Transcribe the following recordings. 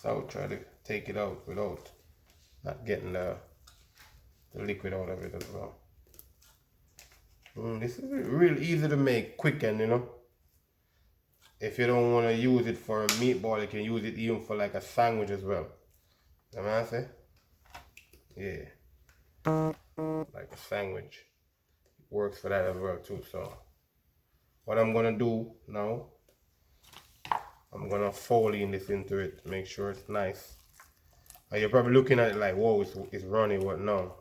this out, try to take it out without not getting the liquid out of it as well. This is real easy to make, quick, and you know, if you don't want to use it for a meatball, you can use it even for like a sandwich as well. You know what I say? Yeah, like a sandwich. Works for that as well too. So what I'm gonna do now, I'm gonna fold in this into it, make sure it's nice. You're probably looking at it like, whoa, it's runny. What? No,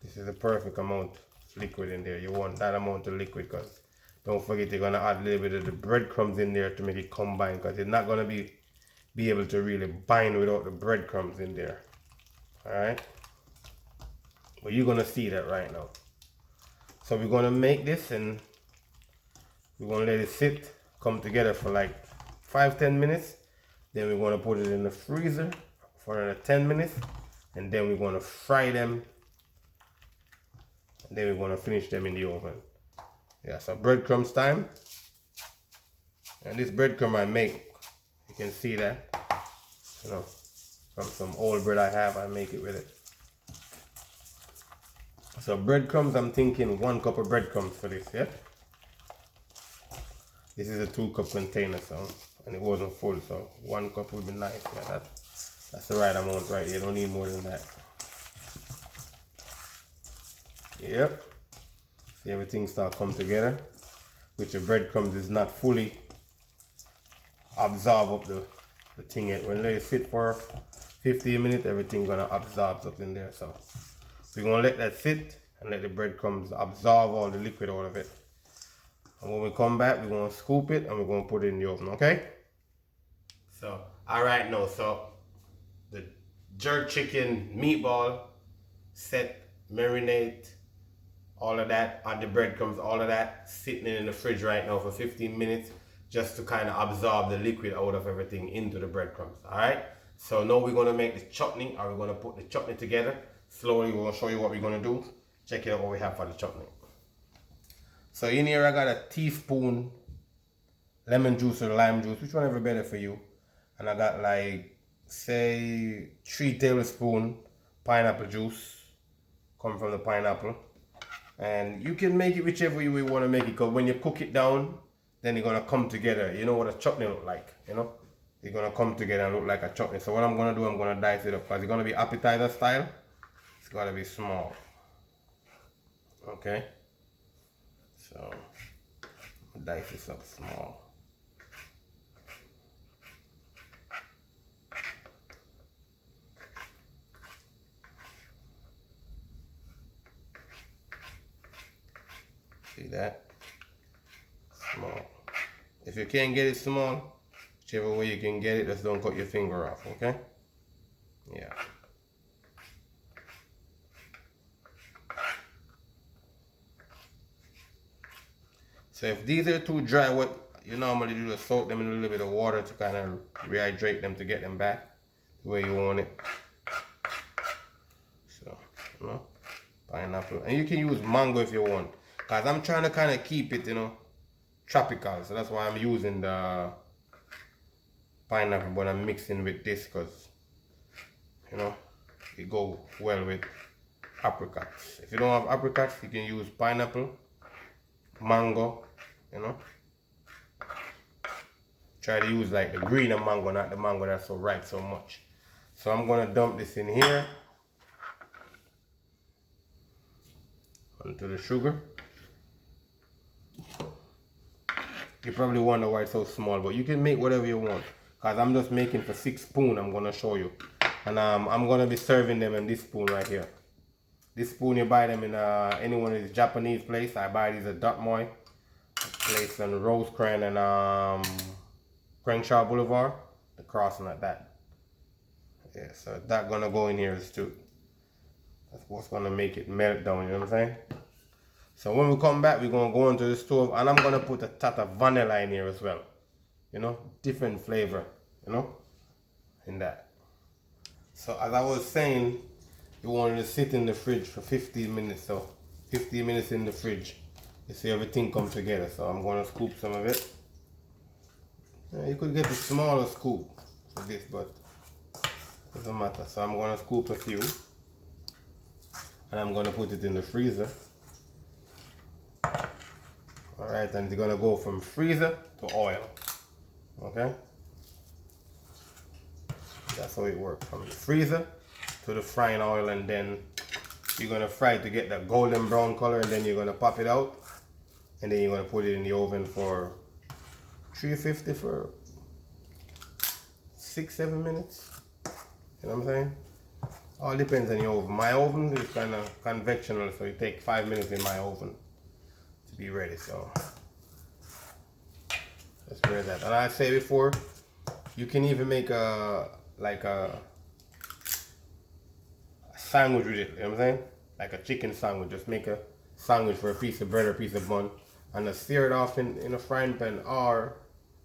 this is the perfect amount of liquid in there. You want that amount of liquid, because don't forget you're gonna add a little bit of the breadcrumbs in there to make it combine, because it's not gonna be able to really bind without the breadcrumbs in there. All right, but you're gonna see that right now. So we're gonna make this, and we're gonna let it sit, come together for like 5-10 minutes. Then we're gonna put it in the freezer for another 10 minutes, and then we're gonna fry them, and then we're gonna finish them in the oven. Yeah, so breadcrumbs time. And this breadcrumb I make, you can see that, you know, from some old bread I have, I make it with it. So breadcrumbs, I'm thinking 1 cup of breadcrumbs for this, yeah? This is a 2-cup container, so, and it wasn't full, so 1 cup would be nice. Yeah, that's the right amount right here. You don't need more than that. Yep. See, everything start come together, which the breadcrumbs is not fully absorb up the thing yet. When they sit for 15 minutes, everything gonna absorb up in there. So we're gonna let that sit and let the breadcrumbs absorb all the liquid out of it. And when we come back, we're gonna scoop it and we're gonna put it in the oven, okay? So, all right now, so the jerk chicken meatball set, marinate, all of that, add the breadcrumbs, all of that, sitting in the fridge right now for 15 minutes, just to kind of absorb the liquid out of everything into the breadcrumbs, all right? So now we're gonna make the chutney, or we're gonna put the chutney together. Slowly, we're gonna show you what we're gonna do. Check it out what we have for the chutney. So in here I got a teaspoon lemon juice or lime juice, which one ever better for you. And I got like, say, 3 tablespoons pineapple juice, come from the pineapple. And you can make it whichever way you want to make it, because when you cook it down, then it's gonna come together. You know what a chutney look like, you know? It's gonna come together and look like a chutney. So what I'm gonna do, I'm gonna dice it up, because it's gonna be appetizer style. It's gotta be small. Okay? So dice this up small. See that? Small. If you can't get it small, whichever way you can get it, just don't cut your finger off, okay? Yeah. So if these are too dry, what you normally do is soak them in a little bit of water to kind of rehydrate them, to get them back the way you want it. So, you know, pineapple. And you can use mango if you want, because I'm trying to kind of keep it, you know, tropical. So that's why I'm using the pineapple, but I'm mixing with this because, you know, it go well with apricots. If you don't have apricots, you can use pineapple, mango, you know. Try to use like the greener mango, not the mango that's so ripe so much. So I'm gonna dump this in here onto the sugar. You probably wonder why it's so small, but you can make whatever you want, because I'm just making for 6 spoons. I'm gonna show you, and I'm gonna be serving them in this spoon right here. This spoon, you buy them in any one of these Japanese place. I buy these at Dotmoy place on Rosecrans and Crenshaw Boulevard, the crossing like that. Yeah, so that gonna go in here too. That's what's gonna make it melt down, you know what I'm saying? So when we come back, we're gonna go into the stove, and I'm gonna put a touch of vanilla in here as well. You know, different flavor, you know, in that. So as I was saying, you want it to sit in the fridge for 15 minutes. So 15 minutes in the fridge, you see everything come together. So I'm gonna scoop some of it. You could get a smaller scoop for this, but Doesn't matter. So I'm gonna scoop a few and I'm gonna put it in the freezer. Alright, and it's gonna go from freezer to oil. Okay? That's how it works. From the freezer to the frying oil, and then you're gonna fry it to get that golden brown color, and then you're gonna pop it out, and then you're gonna put it in the oven for 350 for 6-7 minutes. You know what I'm saying? All depends on your oven. My oven is kind of convectional, so it takes 5 minutes in my oven to be ready. So let's try that. And I say before, you can even make a sandwich with it. You know what I'm saying? Like a chicken sandwich. Just make a sandwich for a piece of bread or a piece of bun, and just sear it off in a frying pan or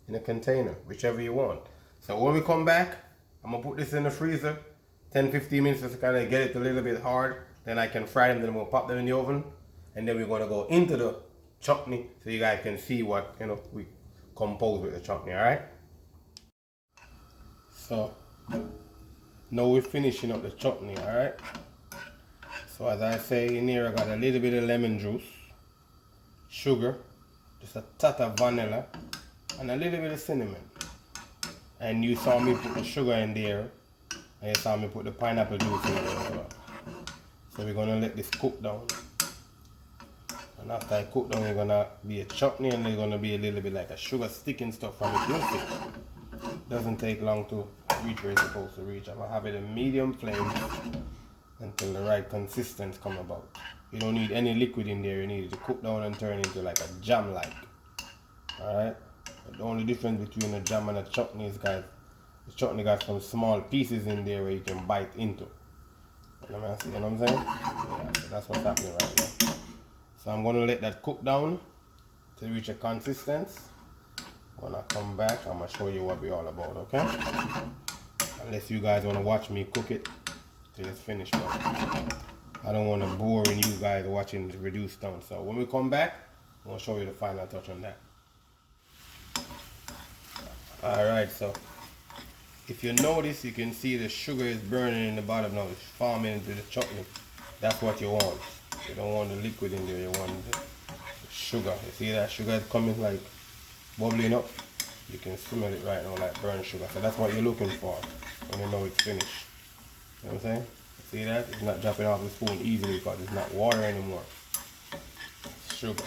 in a container, whichever you want. So when we come back, I'm gonna put this in the freezer 10-15 minutes just to kind of get it a little bit hard. Then I can fry them, then we'll pop them in the oven, and then we're gonna go into the chutney so you guys can see what, you know, we compose with the chutney. All right. So now we're finishing up the chutney. All right. So as I say in here, I got a little bit of lemon juice, sugar, just a touch of vanilla, and a little bit of cinnamon. And you saw me put the sugar in there, and you saw me put the pineapple juice in there as well. So we're gonna let this cook down. And after I cook down, it's gonna be a chutney, and there's gonna be a little bit like a sugar sticking stuff from it. You'll see. Doesn't take long to reach where it's supposed to reach. I'm gonna have it in medium flame until the right consistency come about. You don't need any liquid in there. You need it to cook down and turn into like a jam like. Alright? The only difference between a jam and a chutney is, guys, the chutney got some small pieces in there where you can bite into. You know what I'm saying? Yeah, so that's what's happening right now. So I'm gonna let that cook down to reach a consistency. When I come back, I'm gonna show you what we're all about, okay? Unless you guys wanna watch me cook it till it's finished, but I don't wanna bore you guys watching it reduce down. So when we come back, I'm gonna show you the final touch on that. Alright, so if you notice, you can see the sugar is burning in the bottom now. It's forming into the chutney. That's what you want. You don't want the liquid in there, you want the sugar. You see that sugar is coming like bubbling up? You can smell it right now like burnt sugar. So that's what you're looking for when you know it's finished. You know what I'm saying? See that? It's not dropping off the spoon easily because it's not water anymore. It's sugar.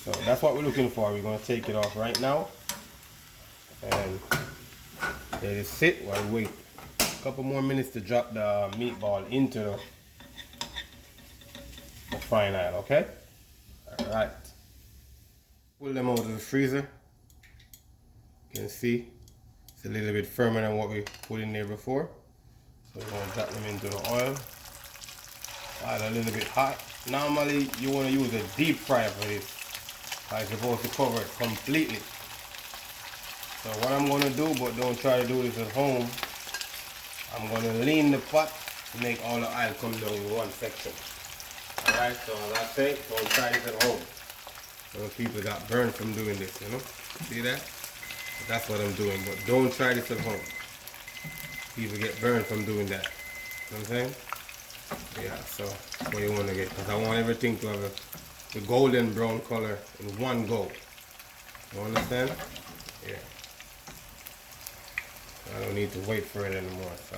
So that's what we're looking for. We're going to take it off right now and let it sit while we wait a couple more minutes to drop the meatball into the frying oil, okay? Alright. Pull them out of the freezer. You can see it's a little bit firmer than what we put in there before. So we're going to drop them into the oil. Oil a little bit hot. Normally you want to use a deep fryer for this. I'm supposed to cover it completely. So what I'm going to do, but don't try to do this at home, I'm going to lean the pot to make all the oil come down in one section. Alright, so as I say, don't try this at home. Some people got burned from doing this, you know? See that? But that's what I'm doing, but don't try this at home. People get burned from doing that. You know what I'm saying? Yeah, so that's what you want to get, because I want everything to have the golden brown color in one go. You understand? Yeah. I don't need to wait for it anymore, so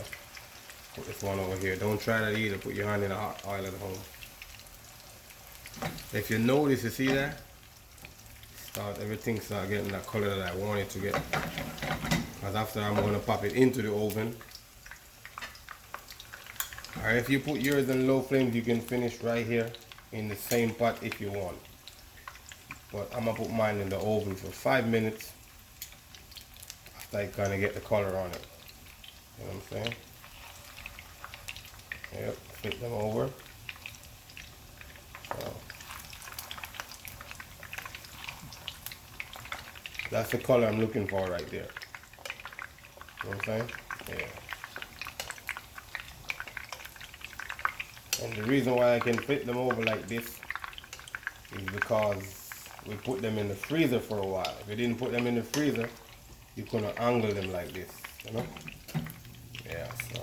put this one over here. Don't try that either, put your hand in the hot oil at home. If you notice, you see that? Everything start getting that color that I want it to get. Because after I'm going to pop it into the oven. Or if you put yours in low flames, you can finish right here in the same pot if you want. But I'm going to put mine in the oven for 5 minutes. After I kind of get the color on it. You know what I'm saying? Yep, flip them over. So that's the color I'm looking for right there. You know what I'm saying? Yeah. And the reason why I can flip them over like this is because we put them in the freezer for a while. If we didn't put them in the freezer, you couldn't angle them like this, you know? Yeah, so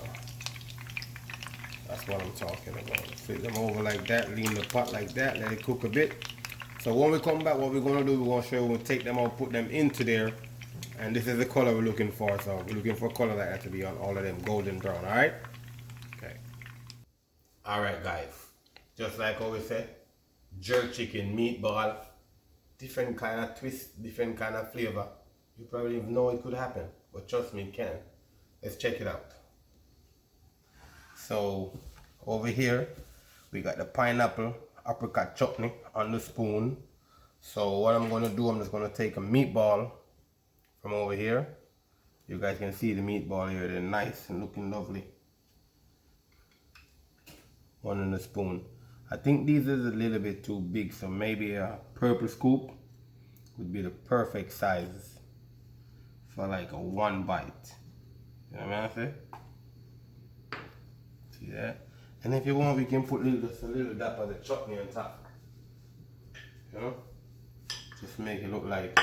that's what I'm talking about. Flip them over like that, lean the pot like that, let it cook a bit. So when we come back, what we're gonna do, we're gonna show you, we'll take them out, put them into there, and this is the color we're looking for. So we're looking for a color like that to be on all of them, golden brown, alright? Okay. Alright guys, just like how we said, jerk chicken, meatball, different kind of twist, different kind of flavor. You probably didn't know it could happen, but trust me, it can. Let's check it out. So over here, we got the pineapple apricot chutney on the spoon. So what I'm gonna do, I'm just gonna take a meatball from over here. You guys can see the meatball here, they're nice and looking lovely. One in the spoon. I think these is a little bit too big, so maybe a purple scoop would be the perfect size for like a one bite. You know what I say? See that? And if you want, we can put just a little dab of the chutney on top. You know? Just make it look like,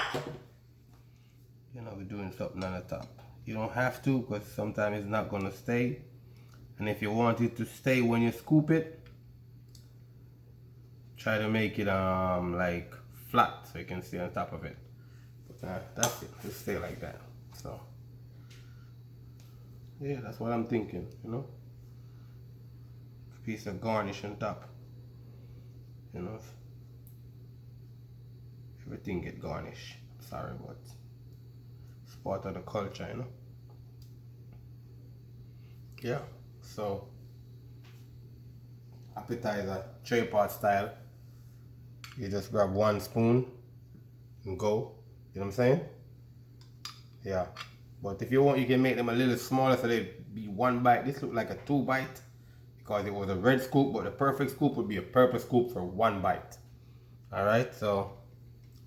you know, we're doing something on the top. You don't have to, because sometimes it's not gonna stay. And if you want it to stay when you scoop it, try to make it like flat so you can stay on top of it. But that's it, just stay like that. So yeah, that's what I'm thinking, you know. Piece of garnish on top, you know. Everything get garnish. Sorry, but it's part of the culture, you know. Yeah, so appetizer, tray pot style. You just grab one spoon and go. You know what I'm saying? Yeah. But if you want, you can make them a little smaller so they be one bite. This look like a two bite because it was a red scoop, but the perfect scoop would be a purple scoop for one bite. Alright, so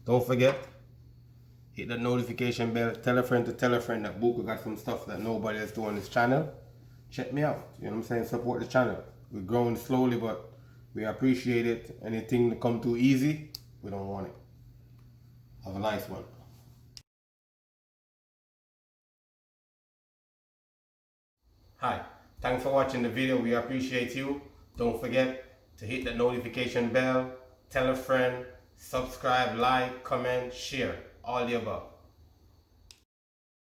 don't forget, hit the notification bell, tell a friend to tell a friend that Bouka got some stuff that nobody else doing on this channel. Check me out, you know what I'm saying? Support the channel. We're growing slowly, but we appreciate it. Anything that come too easy, we don't want it. Have a nice one. Hi, thanks for watching the video. We appreciate you. Don't forget to hit the notification bell, tell a friend, subscribe, like, comment, share, all the above.